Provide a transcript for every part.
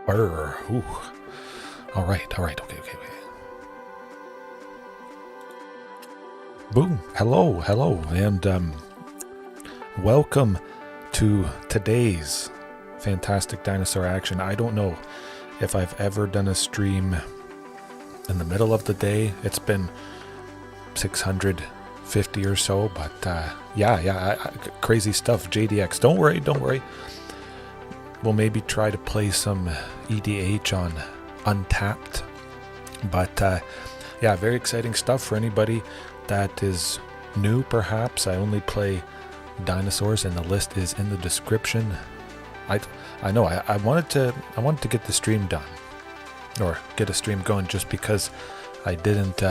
Brr. Ooh. All right. Okay. Boom. Hello, and welcome to today's fantastic dinosaur action. I don't know if I've ever done a stream in the middle of the day. It's been 650 or so, but crazy stuff. JDX, don't worry. We'll maybe try to play some EDH on Untapped, but very exciting stuff for anybody that is new. Perhaps I only play Dinosaurs, and the list is in the description. I know I wanted to get the stream done, or get a stream going, just because I didn't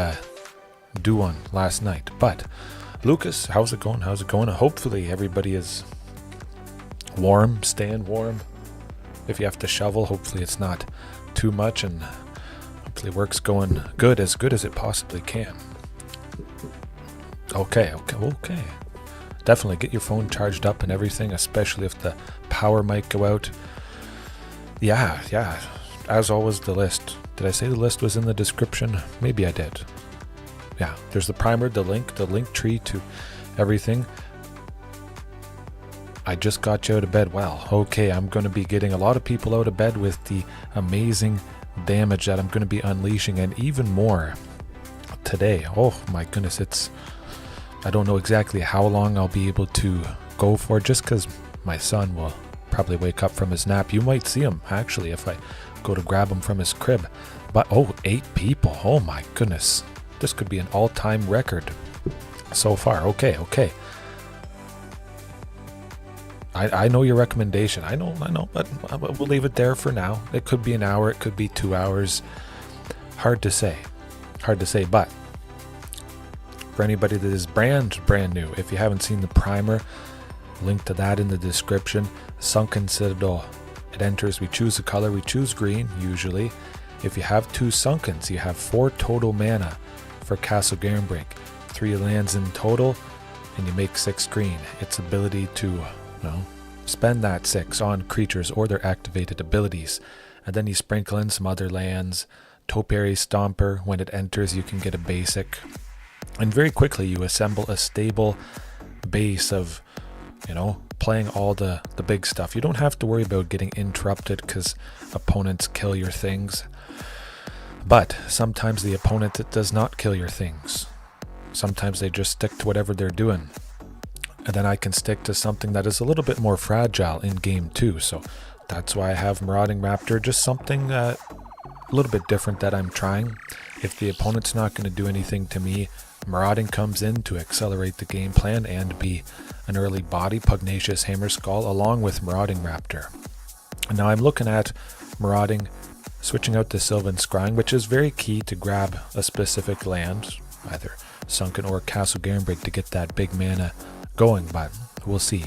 do one last night. But Lucas, how's it going? Hopefully everybody is warm, staying warm. If you have to shovel, hopefully it's not too much, and hopefully work's going good as it possibly can. Okay. Definitely get your phone charged up and everything, especially if the power might go out. Yeah. As always, the list. Did I say the list was in the description? Maybe I did. Yeah, there's the primer, the link tree to everything. I just got you out of bed. Wow. Okay, I'm going to be getting a lot of people out of bed with the amazing damage that I'm going to be unleashing, and even more today. Oh my goodness, I don't know exactly how long I'll be able to go for, just because my son will probably wake up from his nap. You might see him, actually, if I go to grab him from his crib. But, 8 people. Oh my goodness. This could be an all-time record so far. Okay. I know your recommendation. I know, but we'll leave it there for now. It could be an hour, it could be 2 hours. Hard to say, but for anybody that is brand new, if you haven't seen the primer, link to that in the description. Sunken Citadel, it enters, we choose a color, we choose green usually. If you have 2 Sunkens, you have 4 total mana for Castle Garenbrig, 3 lands in total, and you make 6 green. Its ability to spend that 6 on creatures or their activated abilities, and then you sprinkle in some other lands. Topiary Stomper, when it enters, you can get a basic. And very quickly you assemble a stable base of, playing all the big stuff. You don't have to worry about getting interrupted because opponents kill your things. But sometimes the opponent does not kill your things. Sometimes they just stick to whatever they're doing. And then I can stick to something that is a little bit more fragile in game 2. So that's why I have Marauding Raptor, just something a little bit different that I'm trying. If the opponent's not going to do anything to me, Marauding comes in to accelerate the game plan and be an early body. Pugnacious Hammerskull along with Marauding Raptor. And now I'm looking at Marauding, switching out to Sylvan Scrying, which is very key to grab a specific land, either Sunken or Castle Garenbrig, to get that big mana going, but we'll see.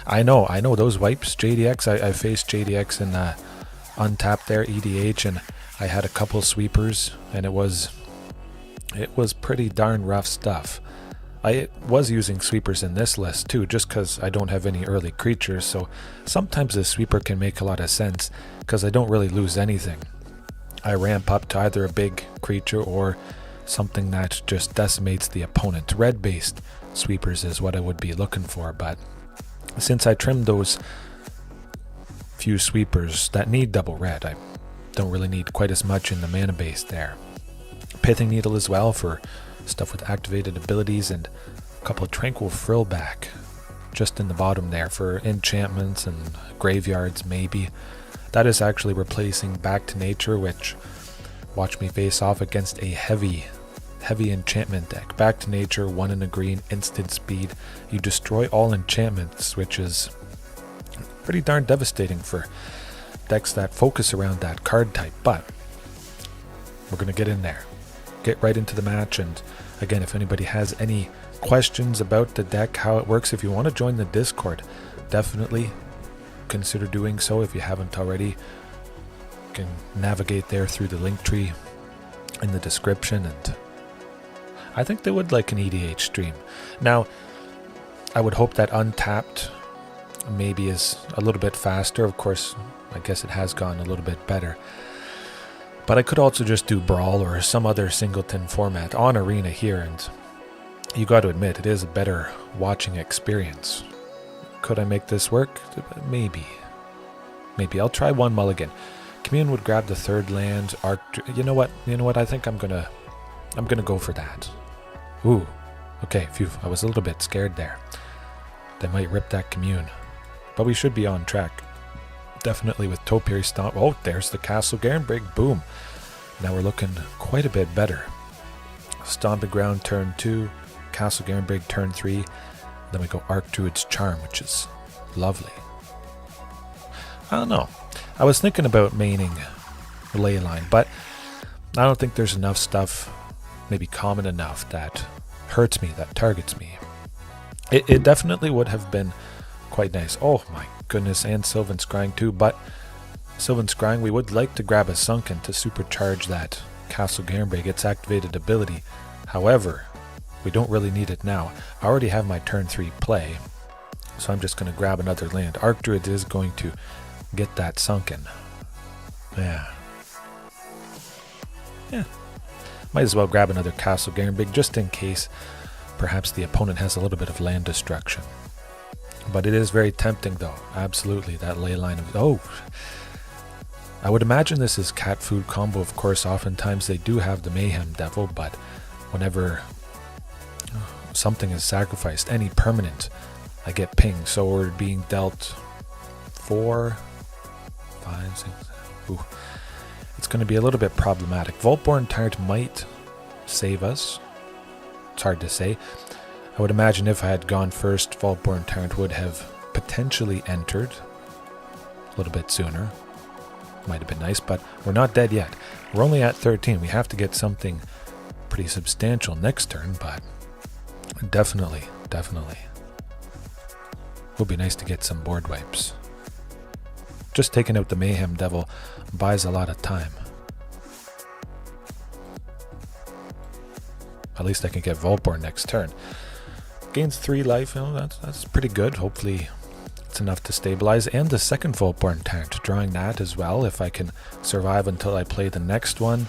I know those wipes, JDX, I faced JDX in Untapped there, EDH, and I had a couple sweepers, and it was pretty darn rough stuff. I was using sweepers in this list too, just because I don't have any early creatures, so sometimes the sweeper can make a lot of sense because I don't really lose anything. I ramp up to either a big creature or something that just decimates the opponent. Red-based sweepers is what I would be looking for, but since I trimmed those few sweepers that need double red, I don't really need quite as much in the mana base there. Pithing Needle as well for stuff with activated abilities, and a couple of Tranquil Frillback just in the bottom there for enchantments and graveyards maybe. That is actually replacing Back to Nature, which watch me face off against a heavy enchantment deck. Back to Nature, 1 in a green, instant speed. You destroy all enchantments, which is pretty darn devastating for decks that focus around that card type. But we're going to get in there, get right into the match. And again, if anybody has any questions about the deck, how it works, if you want to join the Discord, definitely consider doing so if you haven't already. You can navigate there through the link tree in the description, and I think they would like an EDH stream. Now, I would hope that Untapped maybe is a little bit faster. Of course, I guess it has gone a little bit better. But I could also just do Brawl or some other singleton format on Arena here, and you got to admit, it is a better watching experience. Could I make this work? Maybe. Maybe. I'll try one mulligan. Commune would grab the third land. You know what? You know what? I think I'm gonna go for that. Ooh. Okay, phew. I was a little bit scared there. They might rip that Commune. But we should be on track. Definitely with Topiary Stomper. Oh, there's the Castle Garenbrig. Boom. Now we're looking quite a bit better. Stomping Ground turn 2. Castle Garenbrig turn 3. Then we go Archdruid's Charm, which is lovely. I don't know. I was thinking about maining Leyline, but I don't think there's enough stuff, maybe common enough, that hurts me, that targets me. It definitely would have been quite nice. Oh my goodness, and Sylvan Scrying too, but Sylvan Scrying, we would like to grab a Sunken to supercharge that Castle Garenbrig, its activated ability. However, we don't really need it now. I already have my turn 3 play, so I'm just going to grab another land. Archdruid is going to get that Sunken. Yeah. Might as well grab another Castle Garenbrig just in case perhaps the opponent has a little bit of land destruction. But it is very tempting though. Absolutely, that ley line of... Oh! I would imagine this is cat food combo. Of course, oftentimes they do have the Mayhem Devil, but whenever something is sacrificed, any permanent, I get pinged. So we're being dealt 4, 5, 6... Ooh. It's going to be a little bit problematic. Vaultborn Tyrant might save us. It's hard to say. I would imagine if I had gone first, Vaultborn Tyrant would have potentially entered a little bit sooner. Might have been nice, but we're not dead yet. We're only at 13. We have to get something pretty substantial next turn, but definitely. Would be nice to get some board wipes. Just taking out the Mayhem Devil buys a lot of time. At least I can get Vaultborn next turn. Gains 3 life, you know, that's pretty good. Hopefully it's enough to stabilize. And the second Vaultborn Tyrant, drawing that as well. If I can survive until I play the next one,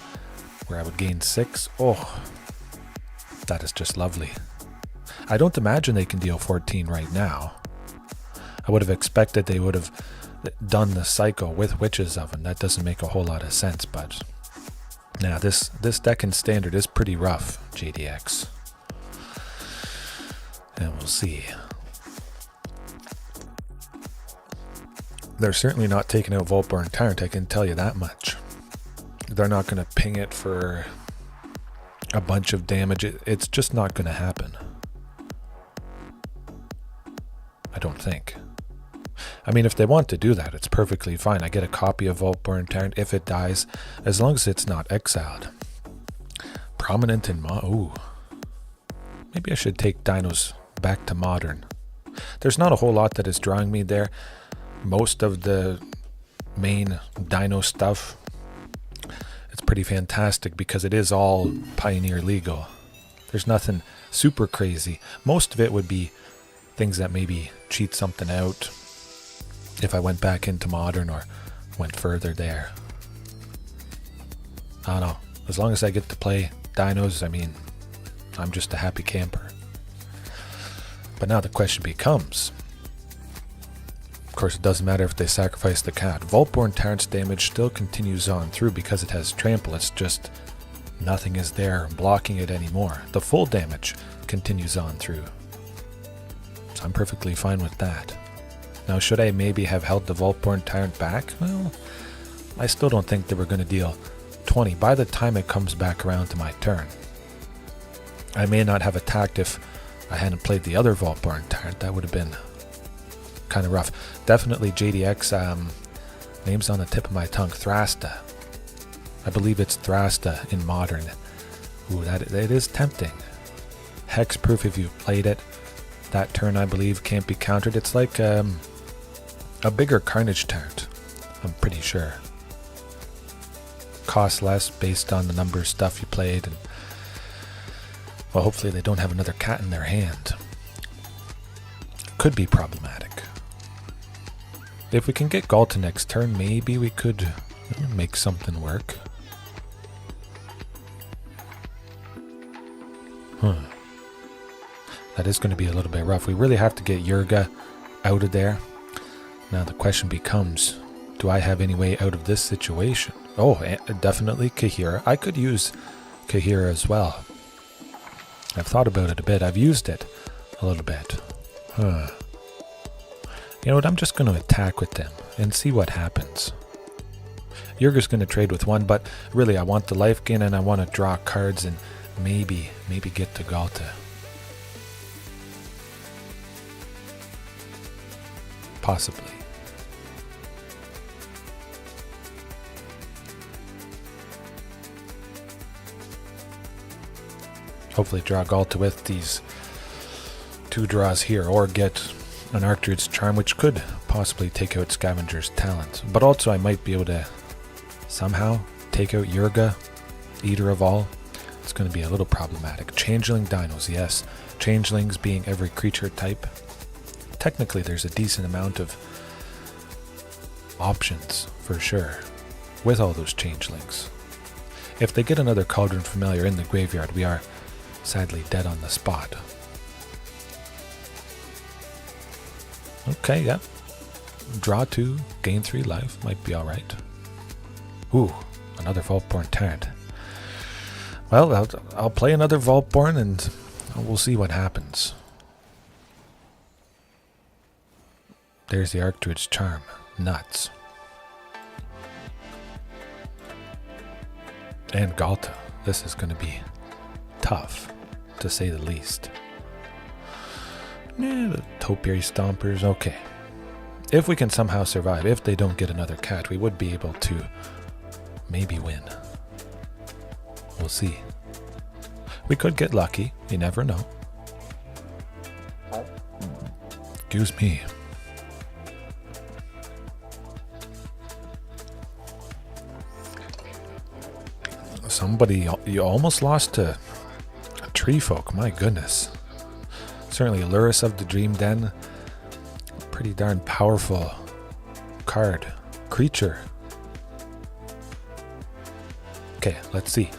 where I would gain 6. Oh, that is just lovely. I don't imagine they can deal 14 right now. I would have expected they would have done the cycle with Witch's Oven. That doesn't make a whole lot of sense, but now this deck in Standard is pretty rough, JDX. And we'll see. They're certainly not taking out Vaultborn Tyrant, I can tell you that much. They're not going to ping it for a bunch of damage. It's just not going to happen. I don't think. I mean, if they want to do that, it's perfectly fine. I get a copy of Vaultborn Tyrant if it dies, as long as it's not exiled. Prominent in ooh. Maybe I should take Dinos back to Modern. There's not a whole lot that is drawing me there. Most of the main Dino stuff, it's pretty fantastic because it is all Pioneer legal. There's nothing super crazy. Most of it would be things that maybe cheat something out if I went back into Modern or went further there. I don't know. As long as I get to play Dinos, I mean, I'm just a happy camper. But now the question becomes, of course it doesn't matter if they sacrifice the cat. Vaultborn Tyrant's damage still continues on through because it has trample. It's just nothing is there blocking it anymore. The full damage continues on through. So I'm perfectly fine with that. Now, should I maybe have held the Vaultborn Tyrant back? Well, I still don't think they were going to deal 20 by the time it comes back around to my turn. I may not have attacked if I hadn't played the other Vaultborn Tyrant. That would have been kind of rough. Definitely JDX, name's on the tip of my tongue, Thrasta. I believe it's Thrasta in Modern. Ooh, that is tempting. Hexproof if you've played it. That turn, I believe, can't be countered. It's like a bigger Carnage Tyrant, I'm pretty sure. Costs less based on the number of stuff you played. And, well, hopefully they don't have another cat in their hand. Could be problematic. If we can get Ghalta next turn, maybe we could make something work. That is going to be a little bit rough. We really have to get Yurga out of there. Now the question becomes, do I have any way out of this situation? Oh, definitely Kahira. I could use Kahira as well. I've thought about it a bit. I've used it a little bit. You know what? I'm just going to attack with them and see what happens. Yurga's going to trade with one, but really I want the life gain and I want to draw cards and maybe get to Ghalta. Possibly. Hopefully draw Ghalta with these 2 draws here, or get an Archdruid's Charm, which could possibly take out Scavenger's Talent. But also I might be able to somehow take out Yurga, Eater of All. It's going to be a little problematic. Changeling Dinos, yes. Changelings being every creature type. Technically there's a decent amount of options for sure with all those changelings. If they get another Cauldron Familiar in the graveyard, we are sadly dead on the spot. Okay, yeah. Draw 2, gain 3 life, might be alright. Ooh, another Vaultborn Tyrant. Well, I'll play another Vaultborn and we'll see what happens. There's the Archdruid's Charm. Nuts. And Ghalta. This is going to be tough, to say the least. The Topiary Stompers, okay. If we can somehow survive, if they don't get another cat, we would be able to maybe win. We'll see. We could get lucky, you never know. Excuse me. Somebody, you almost lost to a Tree Folk, my goodness. Certainly Lurrus of the Dream Den, pretty darn powerful card, creature. Okay, let's see.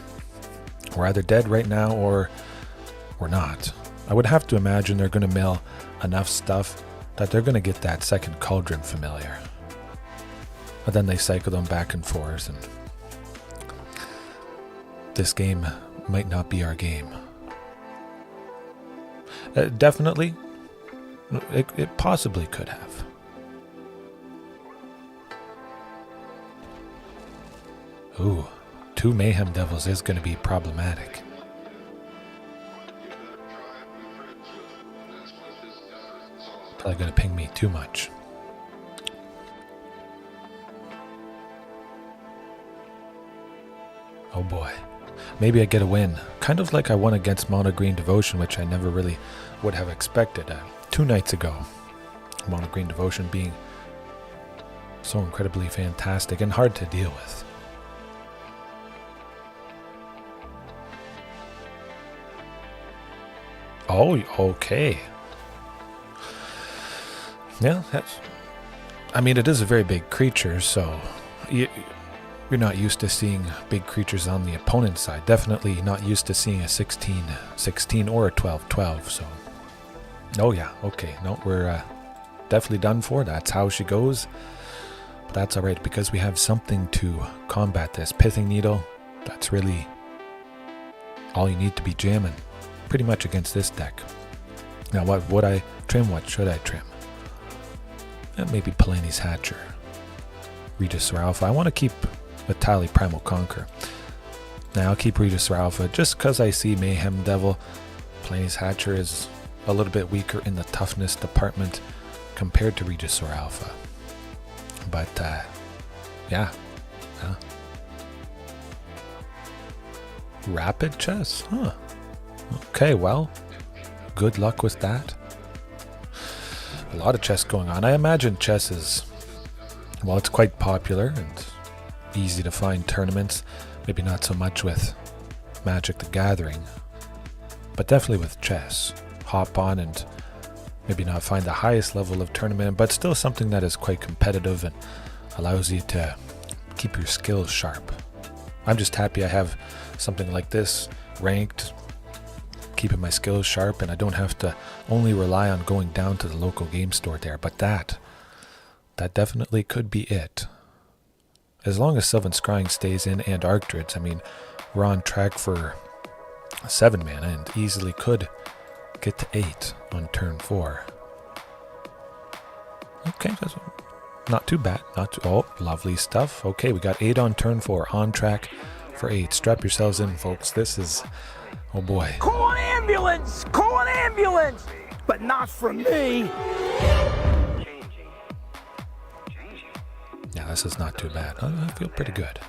We're either dead right now or we're not. I would have to imagine they're going to mill enough stuff that they're going to get that second Cauldron Familiar. But then they cycle them back and forth, and this game might not be our game. Definitely, it possibly could have. Ooh, 2 Mayhem Devils is going to be problematic. Probably going to ping me too much. Oh boy. Maybe I get a win. Kind of like I won against Mono Green Devotion, which I never really would have expected 2 nights ago. Mono Green Devotion being so incredibly fantastic and hard to deal with. Oh, okay. Yeah, I mean, it is a very big creature, so you're not used to seeing big creatures on the opponent's side. Definitely not used to seeing a 16-16 or a 12-12, so. Oh yeah, okay. No, we're definitely done for. That's how she goes. But that's alright, because we have something to combat this. Pithing Needle, that's really all you need to be jamming pretty much against this deck. Now what would I trim? What should I trim? Maybe Palani's Hatcher. Regisaur Alpha. I want to keep Etali Primal Conqueror. Now I'll keep Regisaur Alpha just because I see Mayhem Devil. Palani's Hatcher is a little bit weaker in the toughness department compared to Regisaur Alpha. But yeah. Rapid chess? Huh. Okay, well, good luck with that. A lot of chess going on. I imagine chess is, well, it's quite popular and easy to find tournaments. Maybe not so much with Magic the Gathering, but definitely with chess. Hop on and maybe not find the highest level of tournament, but still something that is quite competitive and allows you to keep your skills sharp. I'm just happy I have something like this ranked, keeping my skills sharp, and I don't have to only rely on going down to the local game store there. But that definitely could be it. As long as Sylvan Scrying stays in and Archdruids, I mean, we're on track for 7 mana and easily could get to 8 on turn 4. Okay, that's not too bad. Oh, lovely stuff. Okay, we got 8 on turn 4, on track for 8. Strap yourselves in, folks. This is, oh boy. Call an ambulance! Call an ambulance! But not from me! Yeah, this is not too bad. I feel pretty good.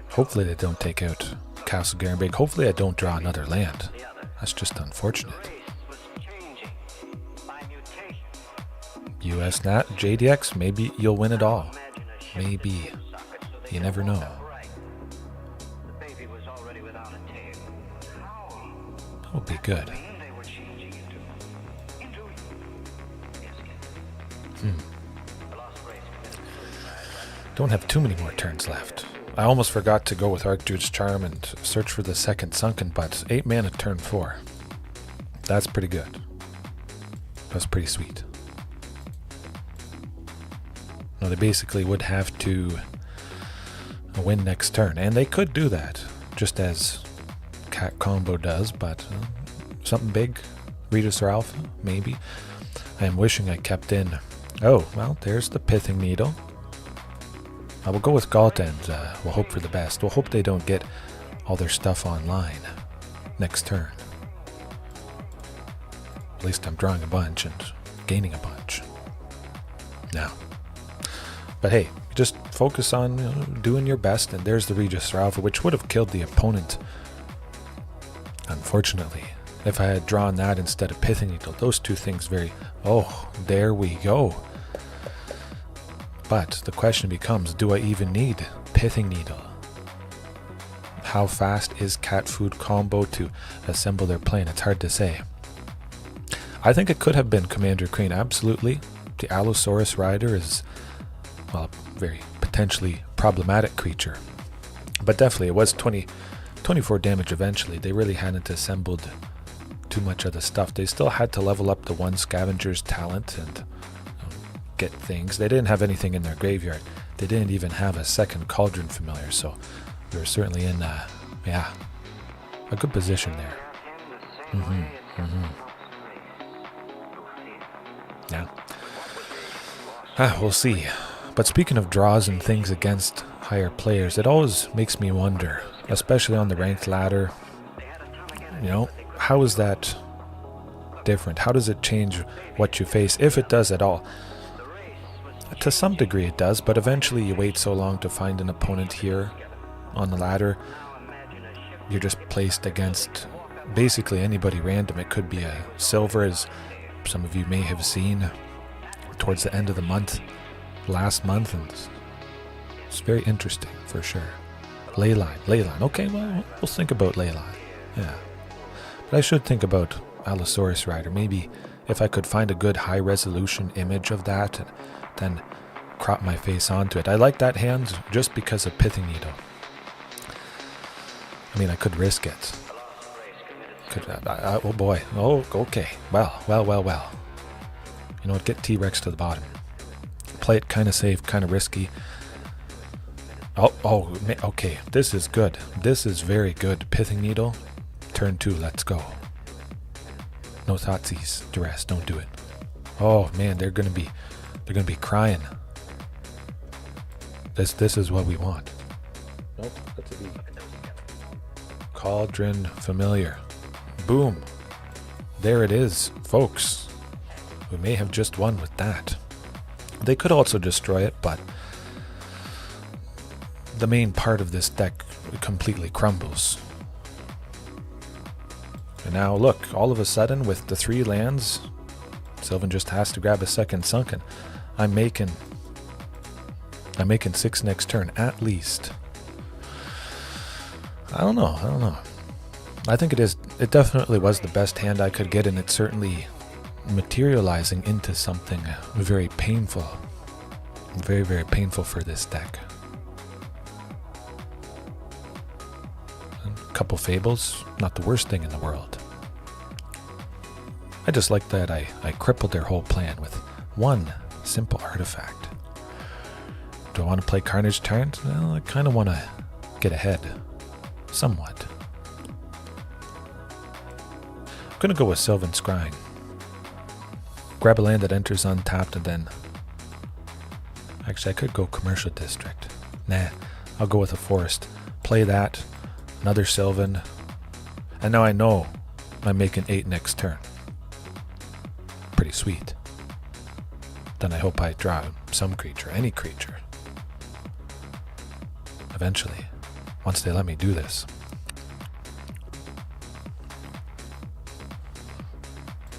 Hopefully they don't take out Castle Garenbrig. Hopefully I don't draw another land. That's just unfortunate. US Nat, JDX, maybe you'll win it all. Maybe. You never know. That would be good. Don't have too many more turns left. I almost forgot to go with Archdruid's Charm and search for the second Sunken, but 8 mana turn 4. That's pretty good. That's pretty sweet. No, they basically would have to win next turn, and they could do that, just as Cat Combo does, but something big, Regisaur Alpha, maybe. I am wishing I kept in. Oh, well, there's the Pithing Needle. I will go with Ghalta and we'll hope for the best. We'll hope they don't get all their stuff online next turn. At least I'm drawing a bunch and gaining a bunch. Now. But hey, just focus on doing your best, and there's the Regisaur Alpha, which would have killed the opponent. Unfortunately, if I had drawn that instead of Pithing Needle, those two things very... Oh, there we go. But the question becomes, do I even need Pithing Needle? How fast is Cat Food Combo to assemble their plane? It's hard to say. I think it could have been Commander Crane, absolutely. The Allosaurus Rider is, well, a very potentially problematic creature. But definitely, it was 24 damage eventually. They really hadn't assembled too much of the stuff. They still had to level up the one Scavenger's talent and get things. They didn't have anything in their graveyard. They didn't even have a second Cauldron Familiar, so they were certainly in a good position there. Yeah. We'll see. But speaking of draws and things against higher players, it always makes me wonder, especially on the ranked ladder, how is that different? How does it change what you face, if it does at all? To some degree it does, but eventually you wait so long to find an opponent here on the ladder. You're just placed against basically anybody random. It could be a silver, as some of you may have seen towards the end of the month, last month, and it's very interesting for sure. Leyline. Okay, well, we'll think about Leyline. Yeah. But I should think about Allosaurus Rider. Maybe if I could find a good high-resolution image of that and then crop my face onto it. I like that hand just because of Pithing Needle. I mean, I could risk it. Oh boy. Oh, okay. Well. You know what? Get T-Rex to the bottom. Play it kind of safe, kind of risky. Oh, okay. This is good. This is very good. Pithing Needle. Turn 2. Let's go. No Thoughtseize. Duress. Don't do it. Oh man, they're gonna be crying. This is what we want. Nope, that's a B. Cauldron Familiar. Boom. There it is, folks. We may have just won with that. They could also destroy it, but the main part of this deck completely crumbles. And now look, all of a sudden with the 3 lands, Sylvan just has to grab a second Sunken. I'm making 6 next turn at least. I don't know. I think it is it definitely was the best hand I could get, and it's certainly materializing into something very painful. Very, very painful for this deck. A couple Fables, not the worst thing in the world. I just like that I crippled their whole plan with one simple artifact. Do I want to play Carnage Tyrant? Well, I kind of want to get ahead. Somewhat. I'm going to go with Sylvan Scrying. Grab a land that enters untapped and then... Actually, I could go Commercial District. Nah, I'll go with a Forest. Play that. Another Sylvan. And now I know I'm making 8 next turn. Pretty sweet. Then I hope I draw some creature, any creature. Eventually. Once they let me do this.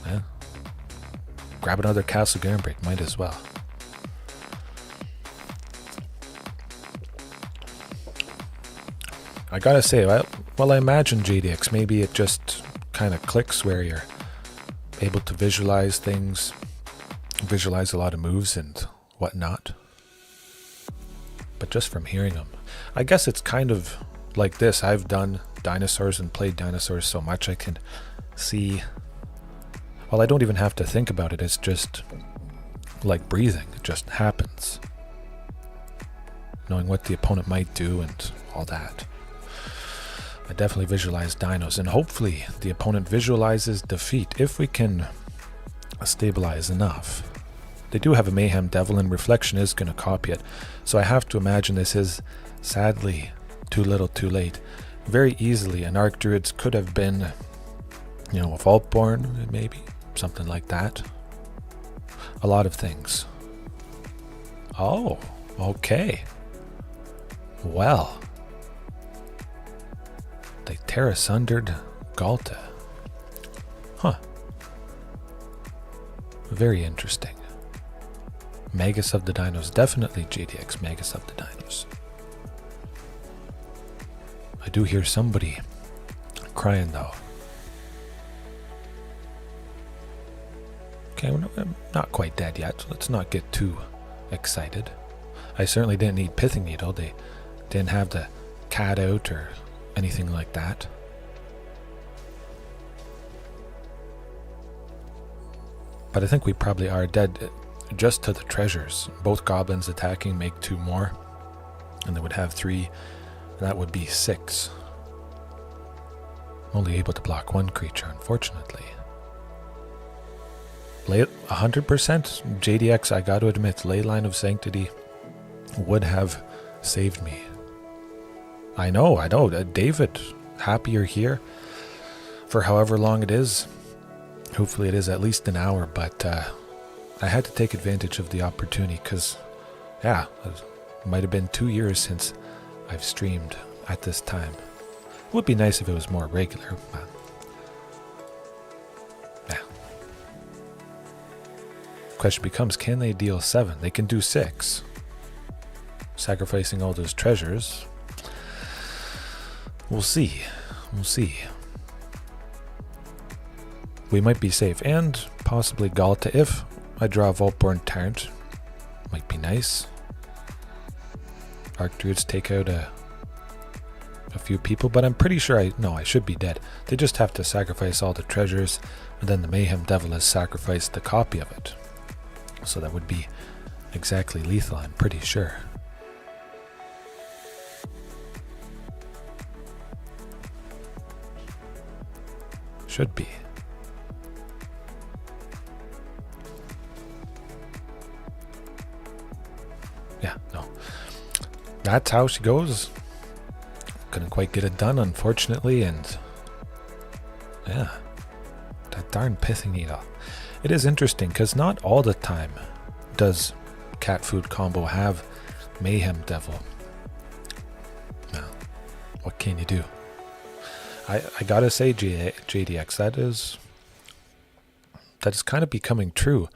Yeah. Grab another Castle Garenbrig, might as well. I gotta say, well, I imagine JDX, maybe it just kind of clicks where you're able to visualize things, visualize a lot of moves and whatnot. But just from hearing them, I guess it's kind of like this. I've done Dinosaurs and played Dinosaurs so much I can see. Well, I don't even have to think about it. It's just like breathing. It just happens. Knowing what the opponent might do and all that. I definitely visualize dinos, and hopefully the opponent visualizes defeat if we can stabilize enough. They do have a Mayhem Devil, and Reflection is going to copy it, so I have to imagine this is, sadly, too little too late. Very easily, an Archdruid could have been, you know, a Vaultborn, maybe, something like that. A lot of things. Oh, okay. Well. They tear sundered Ghalta. Huh. Very interesting. Magus of the Dinos. Definitely GDX Magus of the Dinos. I do hear somebody crying though. Okay, we're not quite dead yet, so let's not get too excited. I certainly didn't need Pithing Needle. They didn't have the cat out or anything like that. But I think we probably are dead just to the treasures. Both goblins attacking make 2 more. And they would have 3. That would be 6. Only able to block 1 creature, unfortunately. 100% JDX, I got to admit, Leyline of Sanctity would have saved me. I know. David, happy you're here for however long it is. Hopefully it is at least an hour, but I had to take advantage of the opportunity because, yeah, it might have been 2 years since I've streamed at this time. It would be nice if it was more regular, but yeah. Question becomes, can they deal 7? They can do 6. Sacrificing all those treasures. We'll see. We might be safe, and possibly Ghalta if I draw a Vaultborn Tyrant. Might be nice. Archdruids take out a few people, but I'm pretty sure I should be dead. They just have to sacrifice all the treasures, and then the Mayhem Devil has sacrificed the copy of it. So that would be exactly lethal, I'm pretty sure. Should be. Yeah, no. That's how she goes. Couldn't quite get it done, unfortunately, and yeah, that darn Pithing Needle. It is interesting because not all the time does cat food combo have Mayhem Devil. Well, what can you do? I gotta say, JDX, that is kind of becoming true.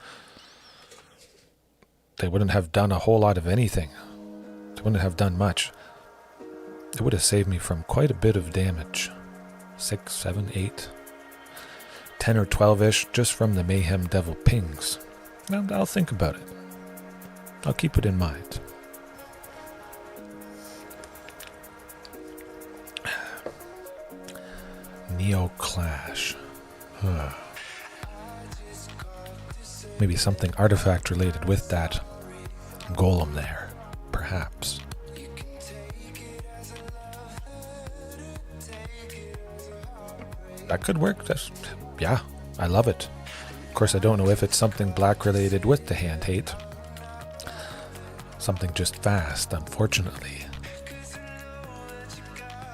They wouldn't have done a whole lot of anything. They wouldn't have done much. It would have saved me from quite a bit of damage. 6, 7, 8, 10 or 12-ish just from the Mayhem Devil pings. And I'll think about it. I'll keep it in mind. Neo Clash. Maybe something artifact related with that golem there, perhaps. That could work. Yeah, I love it. Of course, I don't know if it's something black related with the hand hate. Something just fast, unfortunately.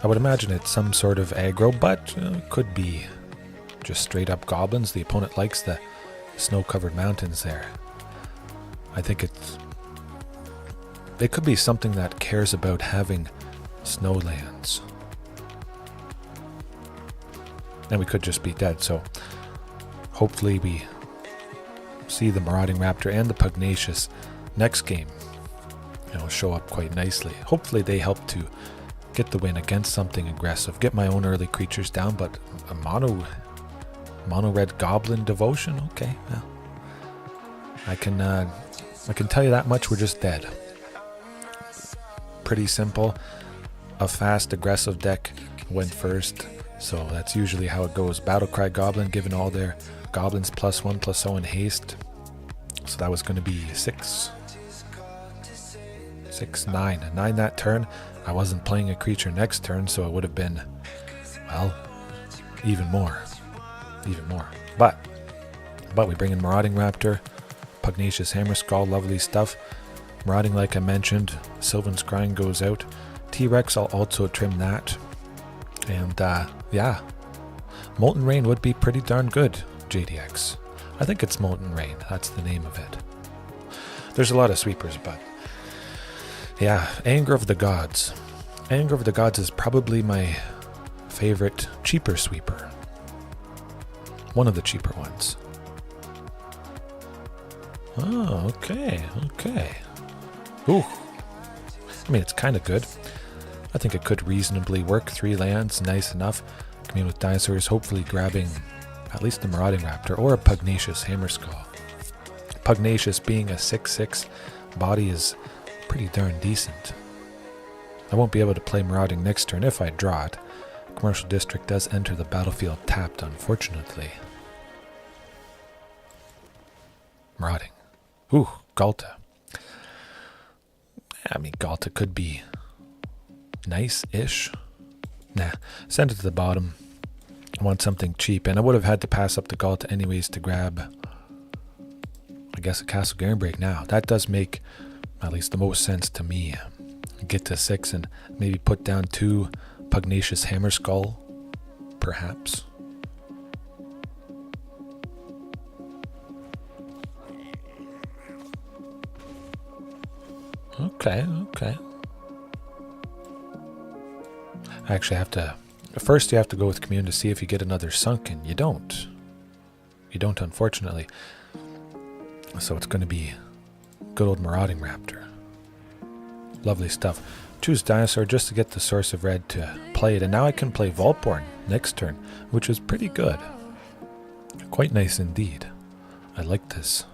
I would imagine it's some sort of aggro, but it could be just straight up goblins. The opponent likes the snow-covered mountains there. I think it could be something that cares about having snowlands. And we could just be dead, so hopefully we see the Marauding Raptor and the Pugnacious next game, show up quite nicely. Hopefully they help to get the win against something aggressive, get my own early creatures down, but a mono red goblin devotion, okay, well, I can tell you that much, we're just dead. Pretty simple. A fast aggressive deck went first, so that's usually how it goes. Battlecry Goblin, given all their goblins +1/+0 in haste, so that was going to be 6, 9 that turn. I wasn't playing a creature next turn, so it would have been, well, even more. But we bring in Marauding Raptor, Pugnacious Hammerskull, lovely stuff. Marauding, like I mentioned, Sylvan Scrying goes out. T-Rex, I'll also trim that. And yeah, Molten Rain would be pretty darn good, JDX. I think it's Molten Rain, that's the name of it. There's a lot of sweepers, but yeah, Anger of the Gods. Anger of the Gods is probably my favorite cheaper sweeper. One of the cheaper ones. Oh, okay. Ooh. I mean, it's kind of good. I think it could reasonably work. 3 lands, nice enough. Commune with Dinosaurs, hopefully grabbing at least the Marauding Raptor or a Pugnacious Hammerskull. Pugnacious being a 6/6 body is pretty darn decent. I won't be able to play Marauding next turn if I draw it. Commercial District does enter the battlefield tapped, unfortunately. Marauding. Ooh, Ghalta. I mean, Ghalta could be nice-ish. Nah, send it to the bottom. I want something cheap, and I would have had to pass up the Ghalta anyways to grab, I guess, a Castle Garenbrig now. That does make at least the most sense to me. Get to 6 and maybe put down 2 Pugnacious Hammerskull, perhaps. Okay. I actually have to... First you have to go with Commune to see if you get another Sunken. You don't. You don't, unfortunately. So it's going to be good old Marauding Raptor. Lovely stuff. Choose Dinosaur just to get the source of red to play it. And now I can play Vaultborn next turn, which is pretty good. Quite nice indeed. I like this.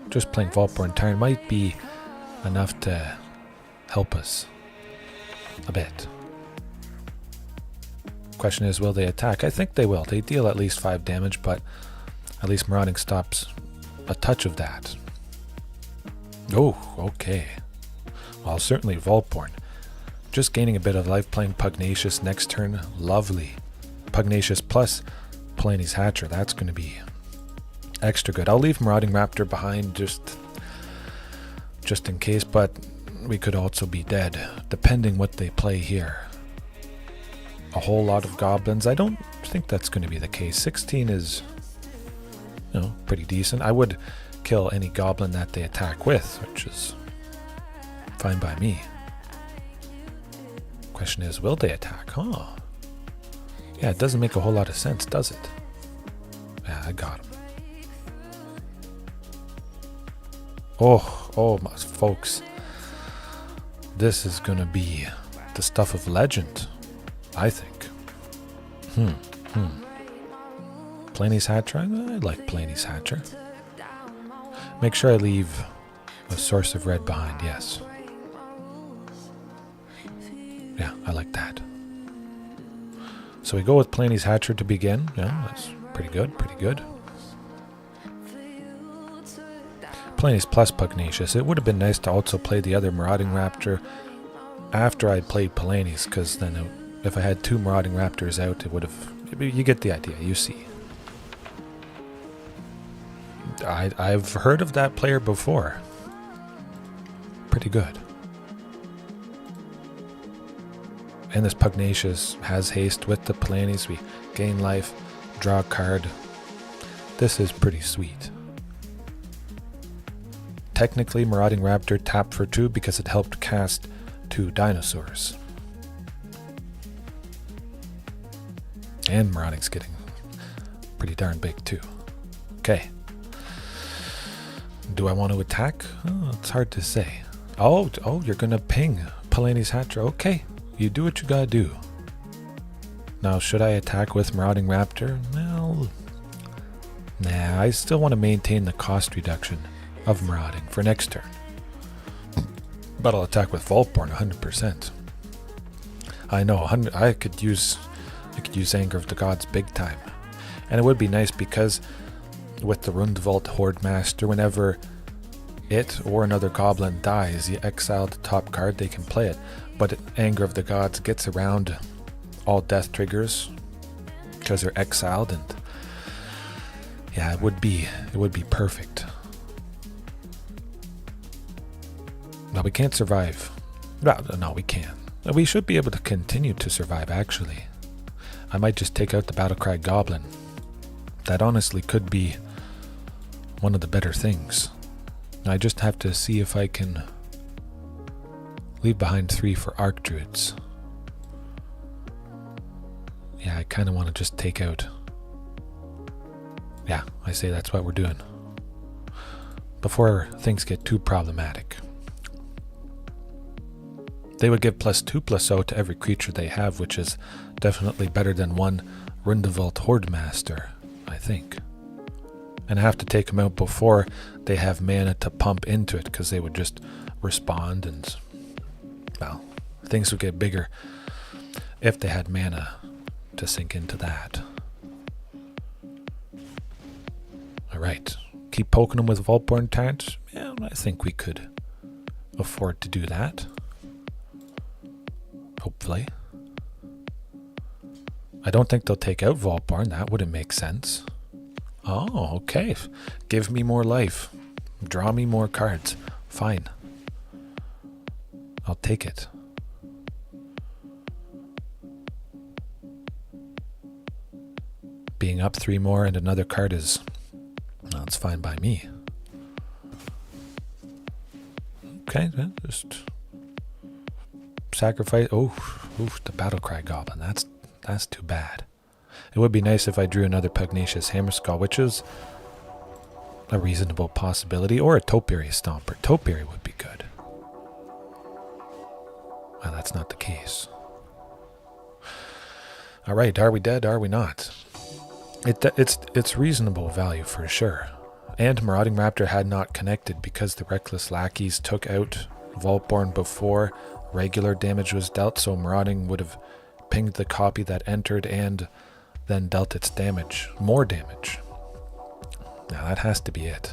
Just playing Vaultborn Tyrant might be enough to help us a bit. Question is, will they attack? I think they will. They deal at least 5 damage, but at least Marauding stops a touch of that. Oh, okay. Well, certainly Vaultborn. Just gaining a bit of life, playing Pugnacious next turn. Lovely. Pugnacious plus Palani's Hatcher. That's going to be extra good. I'll leave Marauding Raptor behind just in case, but we could also be dead, depending what they play here. A whole lot of goblins. I don't think that's going to be the case. 16 is, pretty decent. I would kill any goblin that they attack with, which is fine by me. Question is, will they attack? Huh? Yeah, it doesn't make a whole lot of sense, does it? Yeah, I got him. Oh, my folks. This is going to be the stuff of legend. I think. Palani's Hatcher? I like Palani's Hatcher. Make sure I leave a source of red behind, yes. Yeah, I like that. So we go with Palani's Hatcher to begin. Yeah, that's pretty good, pretty good. Palani's plus Pugnacious. It would have been nice to also play the other Marauding Raptor after I played Palani's, because then if I had two Marauding Raptors out, it would have... You get the idea, you see. I've heard of that player before. Pretty good. And this Pugnacious has haste with the Palani's. We gain life, draw a card. This is pretty sweet. Technically, Marauding Raptor tapped for 2 because it helped cast 2 Dinosaurs. And Marauding's getting pretty darn big too. Okay. Do I want to attack? Oh, it's hard to say. Oh, you're going to ping Palani's Hatcher. Okay, you do what you gotta do. Now, should I attack with Marauding Raptor? Well, nah, I still want to maintain the cost reduction of Marauding for next turn. But I'll attack with Vaultborn 100%. I know, I could use Anger of the Gods big time. And it would be nice because with the Rundvault Horde Master, whenever it or another goblin dies, you exile the top card, they can play it. But Anger of the Gods gets around all death triggers because they're exiled, and yeah, it would be perfect. No, we can't survive. No, we can. We should be able to continue to survive, actually. I might just take out the Battlecry Goblin. That honestly could be one of the better things. I just have to see if I can leave behind 3 for Archdruids. Yeah, I kind of want to just take out... Yeah, I say that's what we're doing. Before things get too problematic. They would give +2/+0 to every creature they have, which is definitely better than one Rundvault Horde Master, I think. And I have to take them out before they have mana to pump into it, because they would just respond and, well, things would get bigger if they had mana to sink into that. Alright, keep poking them with Vaultborn Tyrant. Yeah, I think we could afford to do that. Hopefully. I don't think they'll take out Vaultborn. That wouldn't make sense. Oh, okay. Give me more life. Draw me more cards. Fine. I'll take it. Being up 3 more and another card is... Well, it's fine by me. Okay, just... Sacrifice... Oh, the Battlecry Goblin. That's too bad. It would be nice if I drew another Pugnacious Hammerskull, which is a reasonable possibility, or a Topiary Stomper. Topiary would be good. Well, that's not the case. Alright, are we dead? Are we not? It's reasonable value for sure. And Marauding Raptor had not connected because the Reckless Lackeys took out Vaultborn before regular damage was dealt, so Marauding would have pinged the copy that entered and then dealt its damage. More damage. Now that has to be it.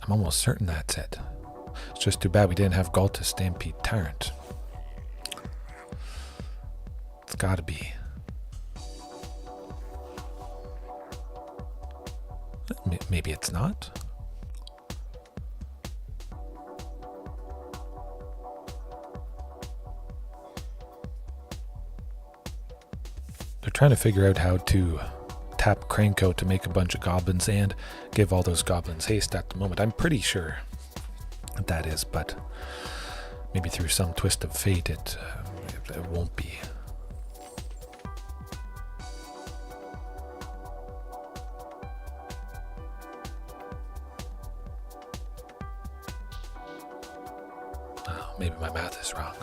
I'm almost certain that's it. It's just too bad we didn't have Ghalta Stampede Tyrant. It's gotta be. Maybe it's not. They're trying to figure out how to tap Cranko to make a bunch of goblins and give all those goblins haste at the moment. I'm pretty sure that is, but maybe through some twist of fate it won't be. Oh, maybe my math is wrong.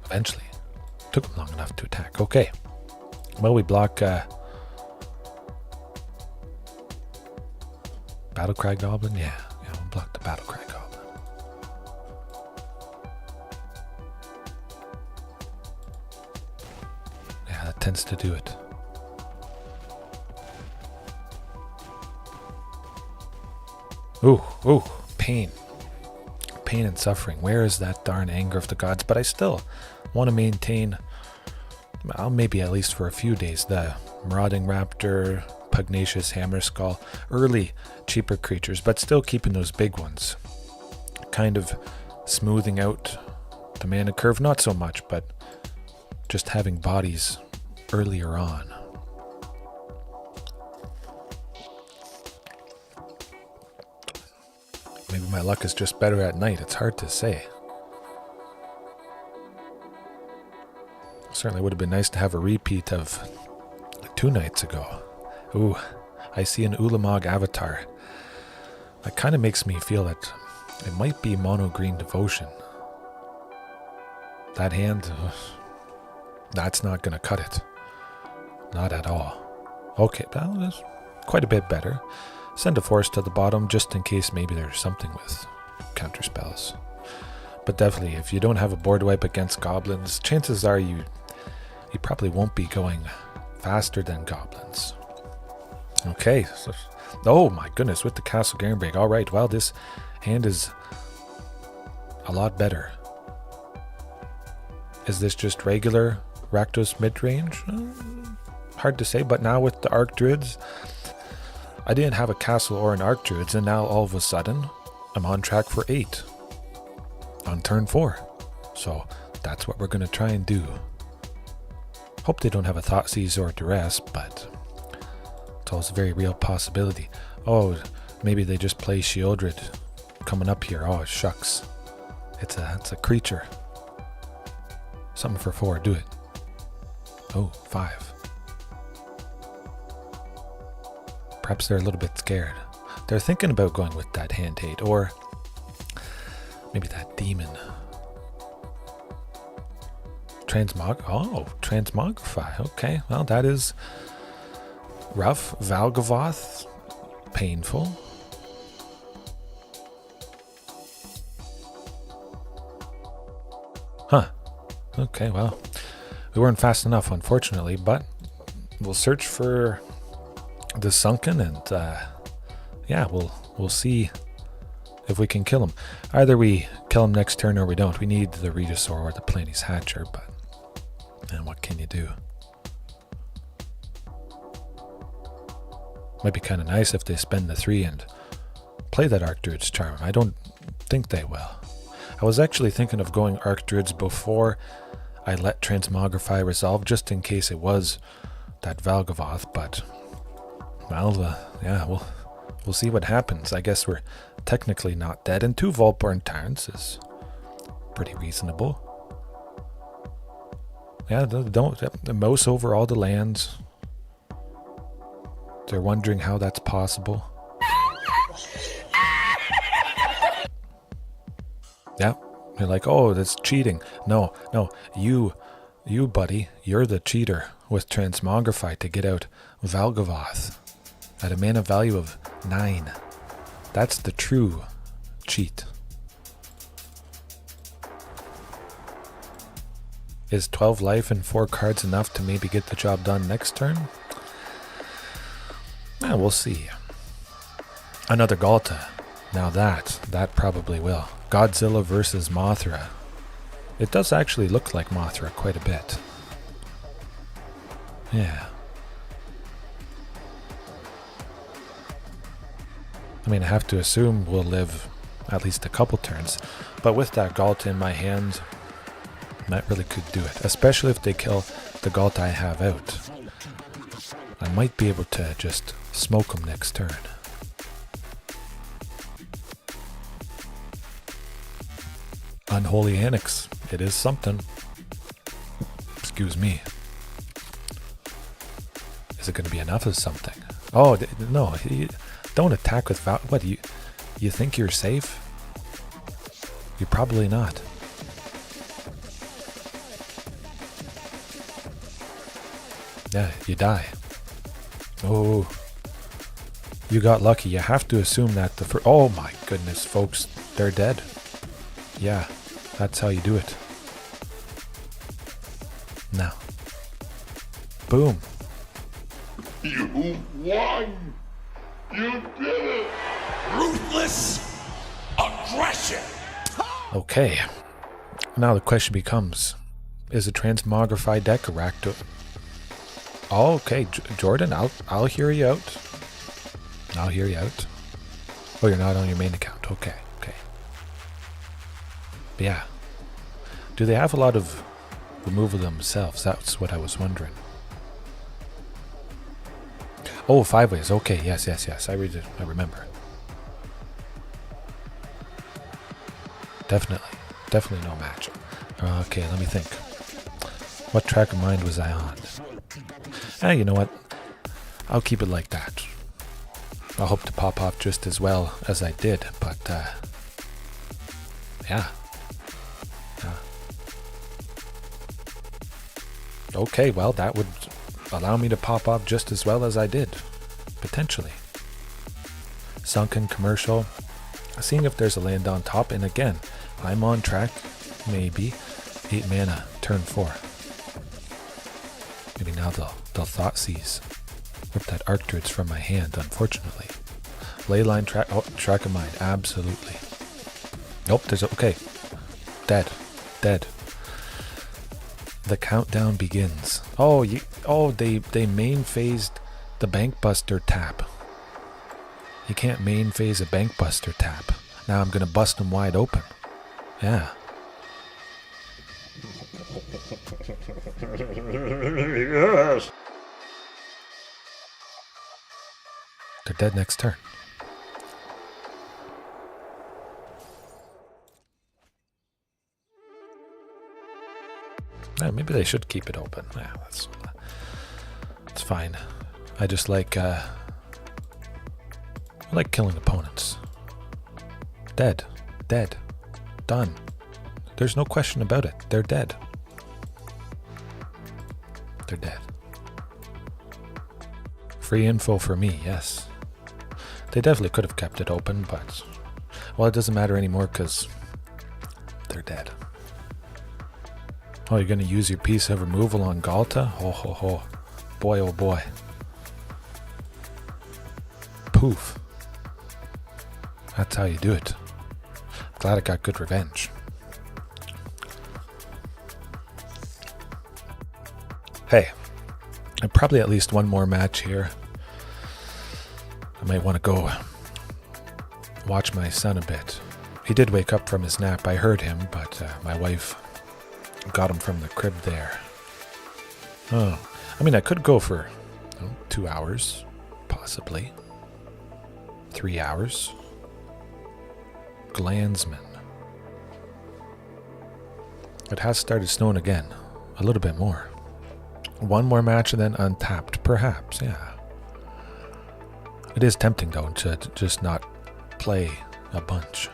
Eventually. Took him long enough to attack. Okay. Well, we block Battlecry Goblin. Yeah, we'll block the Battlecry Goblin. Yeah, that tends to do it. Ooh, pain. Pain and suffering. Where is that darn anger of the gods? But I still want to maintain, well, maybe at least for a few days, the Marauding Raptor, Pugnacious Hammerskull, early cheaper creatures, but still keeping those big ones. Kind of smoothing out the mana curve, not so much, but just having bodies earlier on. Maybe my luck is just better at night. It's hard to say. Certainly would have been nice to have a repeat of 2 nights ago. Ooh, I see an Ulamog avatar. That kind of makes me feel that it might be mono green devotion. That hand, that's not going to cut it. Not at all. Okay, well, that's quite a bit better. Send a force to the bottom just in case maybe there's something with counter spells. But definitely, if you don't have a board wipe against goblins, chances are you probably won't be going faster than goblins. Okay, so, oh my goodness, with the Castle Garenbrig. All right, well, this hand is a lot better. Is this just regular Rakdos mid-range? Hard to say, but now with the Archdruids, I didn't have a castle or an Archdruids, and now all of a sudden, I'm on track for 8 on turn 4. So that's what we're going to try and do. Hope they don't have a Thoughtseize or Duress, but it's always a very real possibility. Oh, maybe they just play Sheoldred coming up here. Oh, shucks. It's a creature. Something for 4, do it. Oh, 5. Perhaps they're a little bit scared. They're thinking about going with that hand hate, or maybe that demon. Transmogrify. Okay, well, that is rough. Valgavoth, painful. Huh. Okay, well, we weren't fast enough, unfortunately, but we'll search for the Sunken, and yeah, we'll see if we can kill him. Either we kill him next turn or we don't. We need the Regisaur or the Palani's Hatcher, but and what can you do? Might be kind of nice if they spend the 3 and play that Archdruid's Charm. I don't think they will. I was actually thinking of going Archdruids before I let Transmogrify resolve, just in case it was that Valgavoth, but well, yeah, we'll see what happens. I guess we're technically not dead, and 2 Vaultborn Tyrants is pretty reasonable. Yeah, the mouse over all the lands. They're wondering how that's possible. Yeah, you're like, oh, that's cheating. No, you buddy, you're the cheater with Transmogrify to get out Valgavoth at a mana value of 9. That's the true cheat. Is 12 life and 4 cards enough to maybe get the job done next turn? Yeah, we'll see. Another Ghalta. Now that probably will. Godzilla versus Mothra. It does actually look like Mothra quite a bit. Yeah. I mean, I have to assume we'll live at least a couple turns. But with that Ghalta in my hand, that really could do it. Especially if they kill the Ghalta I have out. I might be able to just smoke them next turn. Unholy Annex. It is something. Excuse me. Is it going to be enough of something? Oh, no. Don't attack with what? You think you're safe? You're probably not. Yeah, you die. Oh, you got lucky. You have to assume that the first... Oh my goodness, folks. They're dead. Yeah, that's how you do it. Now. Boom. You won! You did it! Ruthless aggression. Okay. Now the question becomes, is a transmogrified deck a Rakdos? Oh, okay, Jordan, I'll hear you out. I'll hear you out. Oh, you're not on your main account. Okay, okay. But yeah. Do they have a lot of removal themselves? That's what I was wondering. Oh, 5 ways. Okay, yes. I remember. Definitely no match. Okay, let me think. What track of mind was I on? You know what? I'll keep it like that. I hope to pop off just as well as I did, but yeah. Okay, well, that would allow me to pop off just as well as I did, potentially. Sunken commercial. Seeing if there's a land on top, and again, I'm on track, maybe. 8 mana, turn 4. Maybe now they'll Thought Seize. Rip that Archdruid's from my hand, unfortunately. Leyline track, oh, track of mind, absolutely. Nope, there's a, okay. Dead. The countdown begins. Oh, they main phased the Bankbuster tap. You can't main phase a Bankbuster tap. Now I'm gonna bust them wide open. Yeah. Yes. They're dead next turn. Maybe they should keep it open. Yeah, that's fine. I just like I like killing opponents. Dead. Done. There's no question about it. They're dead. They're dead. Free info for me, yes. They definitely could have kept it open, but well, it doesn't matter anymore because they're dead. Oh, you're going to use your piece of removal on Ghalta? Ho ho ho. Boy oh boy. Poof. That's how you do it. Glad I got good revenge. Hey, and probably at least one more match here. I might want to go watch my son a bit. He did wake up from his nap. I heard him, but my wife got him from the crib there. Oh, I mean, I could go for 2 hours, possibly 3 hours. Glandsman. It has started snowing again, a little bit more. One more match and then untapped, perhaps, yeah. It is tempting, though, to just not play a bunch.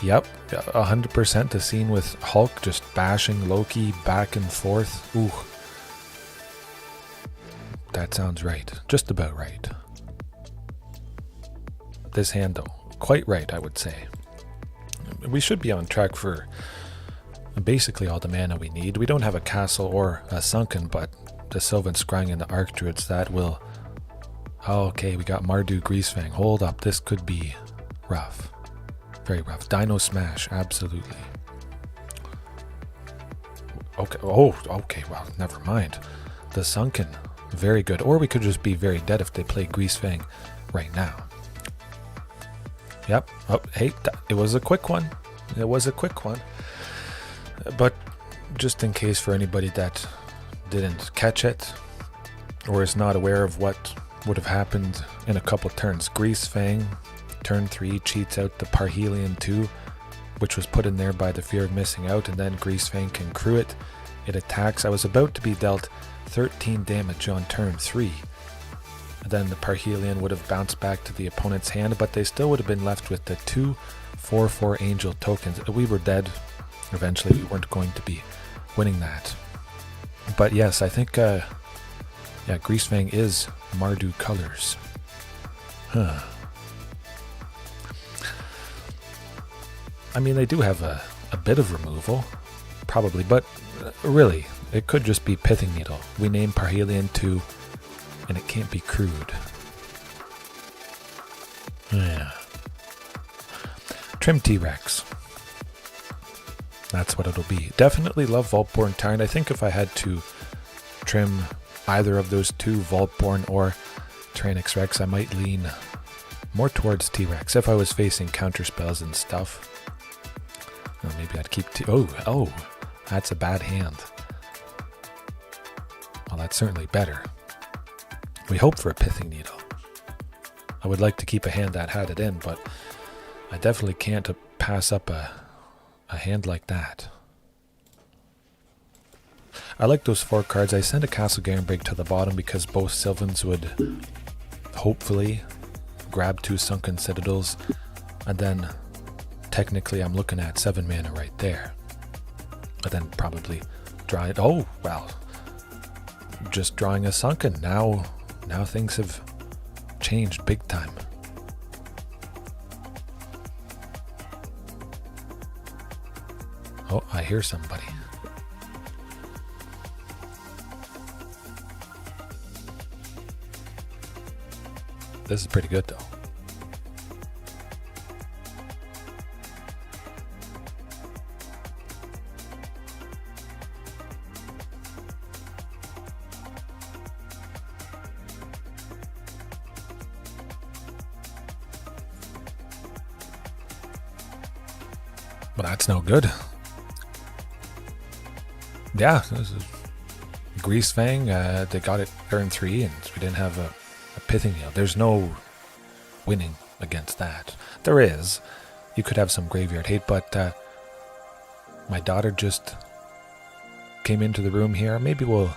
Yep, 100% the scene with Hulk just bashing Loki back and forth. Ooh. That sounds right. Just about right. This hand, though, quite right, I would say. We should be on track for basically all the mana we need. We don't have a castle or a sunken, but the Sylvan Scrying and the Archdruids, that will... Oh, okay, we got Mardu Greasefang. Hold up, this could be rough. Very rough. Dino Smash, absolutely. Okay, oh, okay, well, never mind. The sunken, very good. Or we could just be very dead if they play Greasefang right now. Yep. Oh, hey, it was a quick one. It was a quick one. But just in case for anybody that didn't catch it or is not aware of what would have happened in a couple turns, Greasefang, turn 3, cheats out the Parhelion 2, which was put in there by the fear of missing out, and then Greasefang can crew it. It attacks. I was about to be dealt 13 damage on turn 3. Then the Parhelion would have bounced back to the opponent's hand, but they still would have been left with the 2 4/4 angel tokens. We were dead. Eventually, we weren't going to be winning that. But yes, I think, yeah, Greasefang is Mardu colors. Huh. I mean, they do have a bit of removal, probably, but really, it could just be Pithing Needle. We name Parhelion 2, and it can't be crude. Yeah. Trim T-Rex. That's what it'll be. Definitely love Vaultborn Tyrant. I think if I had to trim either of those two, Vaultborn or Tyrranax Rex, I might lean more towards T-Rex if I was facing counter spells and stuff. Or maybe I'd keep oh, that's a bad hand. Well, that's certainly better. We hope for a Pithing Needle. I would like to keep a hand that had it in, but I definitely can't pass up a hand like that. I like those 4 cards. I sent a Castle Garenbrig to the bottom because both Sylvans would hopefully grab 2 Sunken Citadels, and then technically I'm looking at 7 mana right there. But then probably draw it. Oh, well, just drawing a Sunken. Now things have changed big time. Oh, I hear somebody. This is pretty good though. But that's no good. Yeah, this is Greasefang. They got it turn 3, and we didn't have a Pithing Needle. There's no winning against that. There is. You could have some graveyard hate, but my daughter just came into the room here. Maybe we'll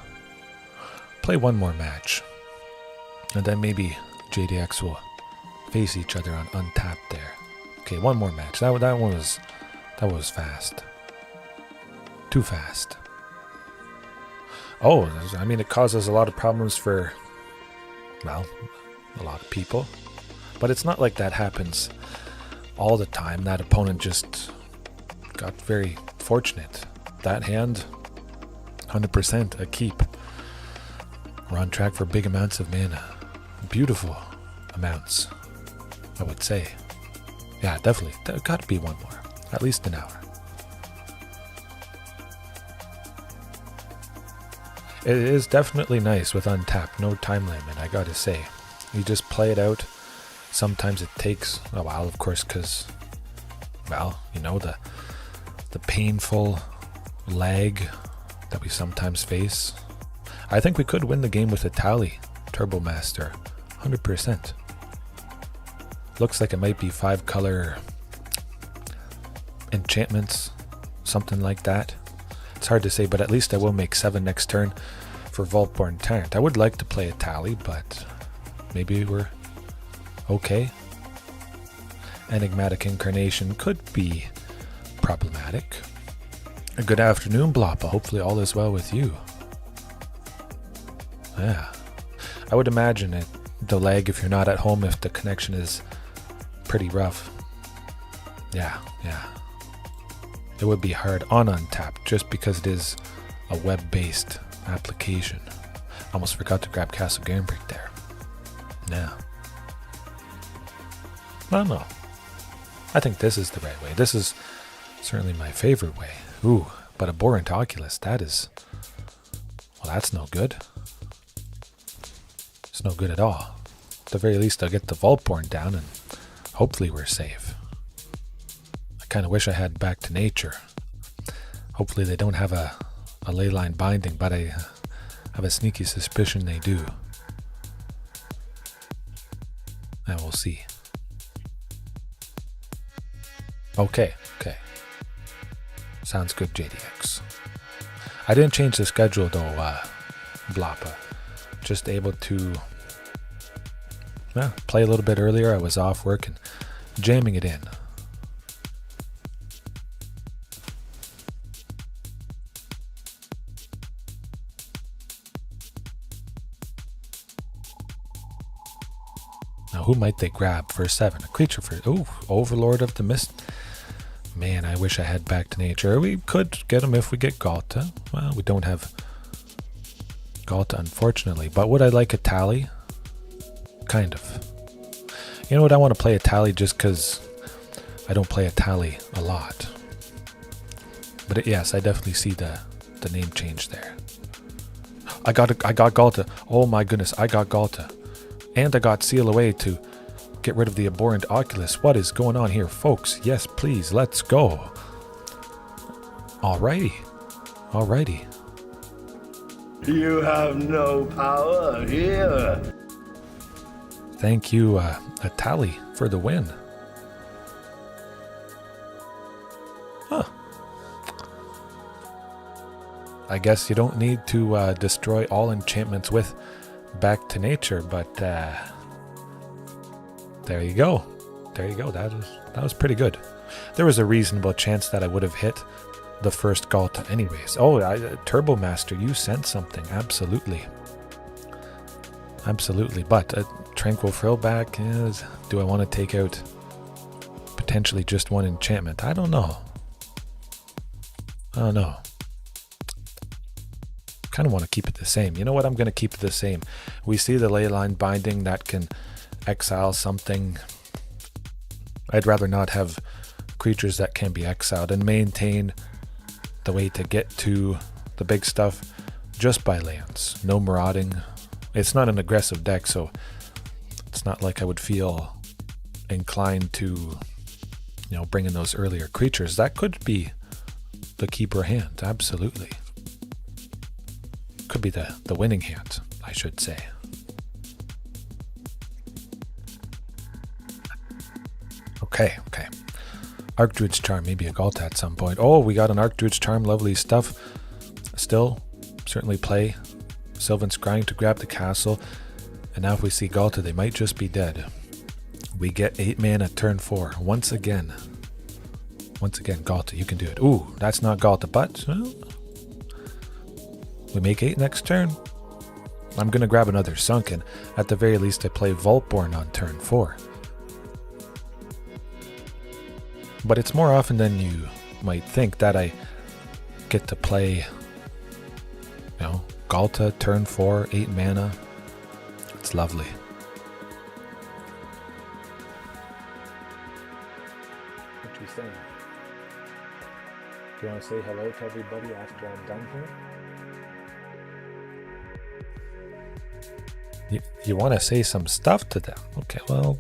play one more match, and then maybe JDX will face each other on untapped there. Okay, one more match. That was fast. Too fast. Oh, I mean, it causes a lot of problems for, well, a lot of people. But it's not like that happens all the time. That opponent just got very fortunate. That hand, 100% a keep. We're on track for big amounts of mana. Beautiful amounts, I would say. Yeah, definitely. There got to be one more. At least an hour. It is definitely nice with untapped, no time limit, I gotta say. You just play it out. Sometimes it takes a while, of course, because, well, you know, the painful lag that we sometimes face. I think we could win the game with Etali, Turbo Master, 100%. Looks like it might be 5-color enchantments, something like that. It's hard to say, but at least I will make 7 next turn for Vaultborn Tyrant. I would like to play Etali, but maybe we're okay. Enigmatic Incarnation could be problematic. A good afternoon, Bloppa. Hopefully all is well with you. Yeah. I would imagine it, the lag if you're not at home, if the connection is pretty rough. Yeah. It would be hard on Untapped just because it is a web-based application. Almost forgot to grab Castle Garenbrig there. Yeah. No. I think this is the right way. This is certainly my favorite way. Ooh, but Abhorrent Oculus, that is... well, that's no good. It's no good at all. At the very least, I'll get the Vaultborn down and hopefully we're safe. I kind of wish I had Back to Nature. Hopefully they don't have a leyline binding, but I have a sneaky suspicion they do. And we'll see. Okay. Sounds good, JDX. I didn't change the schedule though, Bloppa. Just able to play a little bit earlier. I was off work and jamming it in. Now, who might they grab for 7? A creature for... Ooh, Overlord of the Mist. Man, I wish I had Back to Nature. We could get him if we get Ghalta. Well, we don't have Ghalta, unfortunately. But would I like Etali? Kind of. You know what? I want to play Etali just because I don't play Etali a lot. But yes, I definitely see the name change there. I got Ghalta. Oh my goodness, I got Ghalta. And I got Seal Away to get rid of the Abhorrent Oculus. What is going on here, folks? Yes, please, let's go. Alrighty. Alrighty. You have no power here. Thank you, Etali, for the win. Huh. I guess you don't need to destroy all enchantments with Back to Nature, but there you go. There you go. That was pretty good. There was a reasonable chance that I would have hit the first Ghalta anyways. Oh, Turbo Master, you sent something. Absolutely. Absolutely. But Tranquil Frillback is... Do I want to take out potentially just one enchantment? I don't know. I don't know. Kind of want to keep it the same. You know what? I'm going to keep it the same. We see the Leyline Binding that can exile something. I'd rather not have creatures that can be exiled and maintain the way to get to the big stuff just by lands. No marauding. It's not an aggressive deck, so it's not like I would feel inclined to, you know, bring in those earlier creatures. That could be the keeper hand, absolutely. Could be the winning hand, I should say. Okay. Archdruid's Charm, maybe a Ghalta at some point. Oh, we got an Archdruid's Charm, lovely stuff. Still, certainly play Sylvan Scrying to grab the castle. And now if we see Ghalta, they might just be dead. We get 8 mana turn 4. Once again, Ghalta, you can do it. Ooh, that's not Ghalta, but... we make 8 next turn. I'm going to grab another Sunken. At the very least, I play Vaultborn on turn 4. But it's more often than you might think that I get to play, you know, Ghalta, turn 4, 8 mana. It's lovely. What you saying? Do you want to say hello to everybody after I'm done here? You want to say some stuff to them? Okay, well,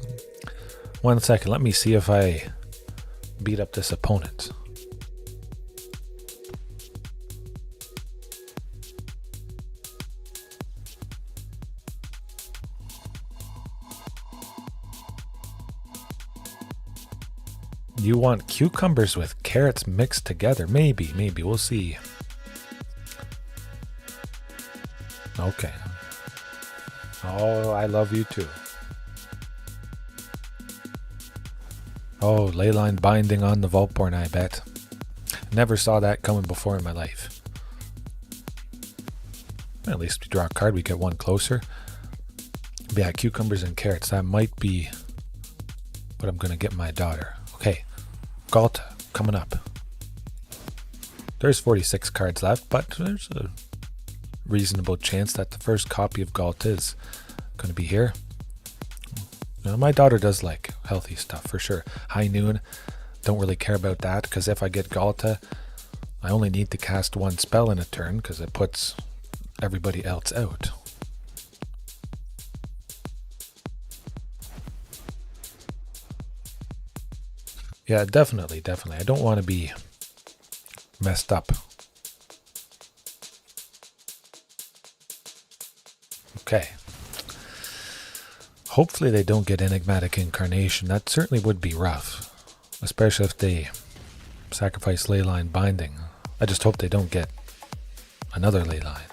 1 second. Let me see if I beat up this opponent. You want cucumbers with carrots mixed together? Maybe. We'll see. Okay. Oh, I love you too. Oh, Leyline Binding on the Vaultborn, I bet. Never saw that coming before in my life. At least we draw a card, we get one closer. But yeah, cucumbers and carrots, that might be what I'm going to get my daughter. Okay, Ghalta, coming up. There's 46 cards left, but there's a reasonable chance that the first copy of Ghalta is going to be here. Now, my daughter does like healthy stuff for sure. High Noon, don't really care about that because if I get Ghalta, I only need to cast 1 spell in a turn because it puts everybody else out. Yeah, definitely. I don't want to be messed up. Okay. Hopefully they don't get Enigmatic Incarnation. That certainly would be rough. Especially if they sacrifice Leyline Binding. I just hope they don't get another Leyline.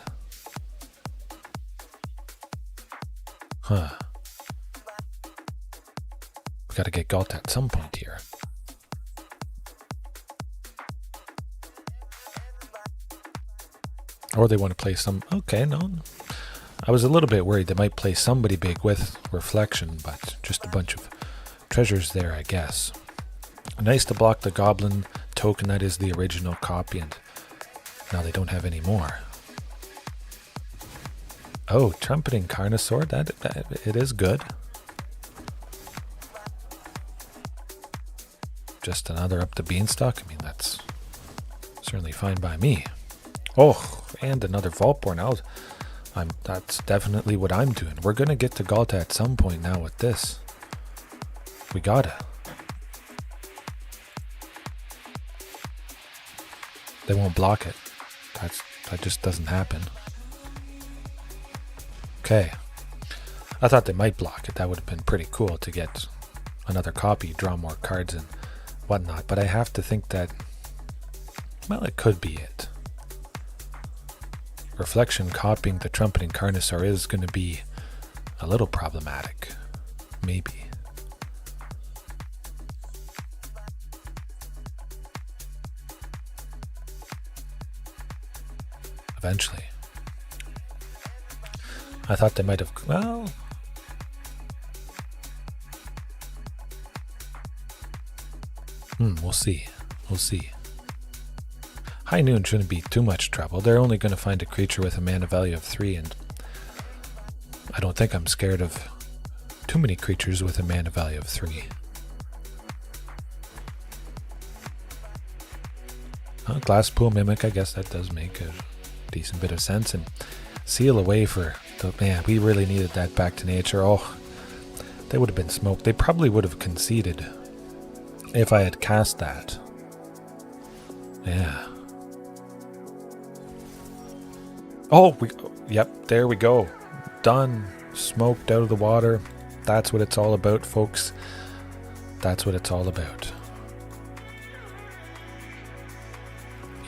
Huh. We gotta get Ghalta at some point here. Or they want to play some... Okay, no. I was a little bit worried they might play somebody big with Reflection, but just a bunch of treasures there, I guess. Nice to block the Goblin token that is the original copy, and now they don't have any more. Oh, Trumpeting Carnosaur, that it is good. Just another up the beanstalk. I mean, that's certainly fine by me. Oh, and another Vaultborn. That's definitely what I'm doing. We're gonna get to Ghalta at some point now with this. We gotta. They won't block it. That just doesn't happen. Okay. I thought they might block it. That would have been pretty cool to get another copy, draw more cards and whatnot. But I have to think that, well, it could be it. Reflection copying the Trumpeting Carnosaur is going to be a little problematic. Maybe. Eventually. I thought they might have, well, we'll see. We'll see. High Noon shouldn't be too much trouble. They're only going to find a creature with a mana value of 3, and I don't think I'm scared of too many creatures with a mana value of 3. Glasspool Mimic, I guess that does make a decent bit of sense. And Seal Away for the, man, we really needed that back to nature. Oh, they would have been smoked. They probably would have conceded if I had cast that. Yeah. Oh, yep, there we go. Done. Smoked out of the water. That's what it's all about, folks. That's what it's all about.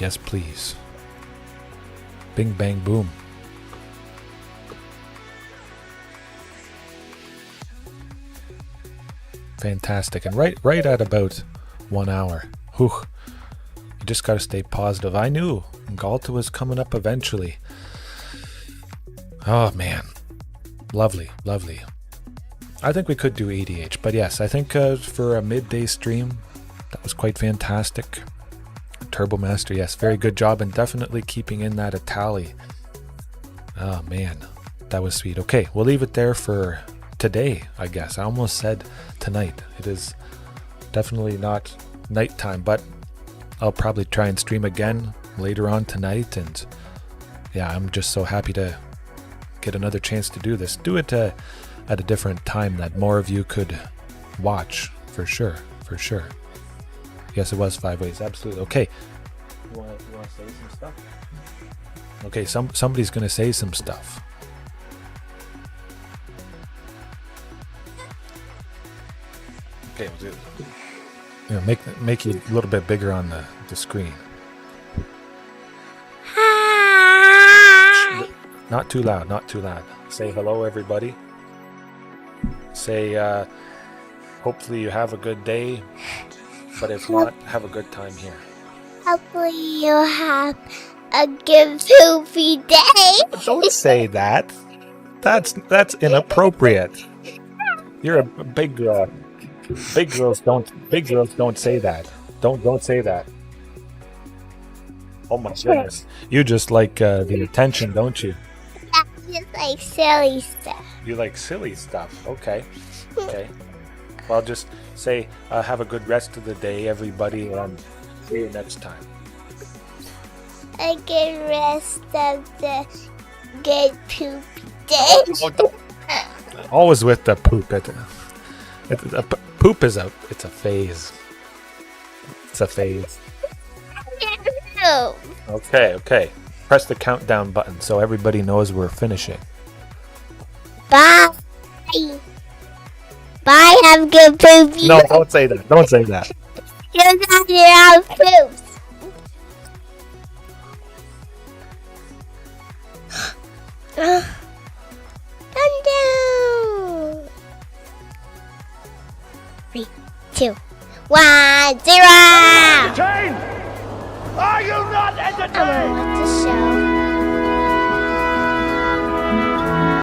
Yes, please. Bing, bang, boom. Fantastic. And right at about 1 hour. Whew. You just got to stay positive. I knew Ghalta was coming up eventually. Oh, man. Lovely, lovely. I think we could do EDH. But yes, I think for a midday stream, that was quite fantastic. Turbo Master, yes, very good job. And definitely keeping in that Etali. Oh, man. That was sweet. Okay, we'll leave it there for today, I guess. I almost said tonight. It is definitely not nighttime, but I'll probably try and stream again later on tonight. And yeah, I'm just so happy to get another chance to do this. Do it at a different time that more of you could watch, for sure, for sure. Yes, it was 5 ways, absolutely. Okay, you want to say some stuff? Okay, somebody's going to say some stuff. Okay, we'll do it. You know, make you a little bit bigger on the screen. Hi. Not too loud, not too loud. Say hello, everybody. Say, hopefully you have a good day, but if not, have a good time here. Hopefully you have a good poopy day. Don't say that. That's inappropriate. You're a big girl. Big girls don't say that. Don't say that. Oh my goodness. You just like the attention, don't you? I just like silly stuff. You like silly stuff. Okay. Okay. Well, just say have a good rest of the day, everybody, and see you next time. A good rest of the good poopy day. Always with the poop. Poop is out. It's a phase. It's a phase. No. Okay. Press the countdown button so everybody knows we're finishing. Bye. Bye, have good poopy. No, don't say that. Don't say that. You got your own poops. Down. 3, 2, 1, 0. Entertained? Are you not entertained? I want to show.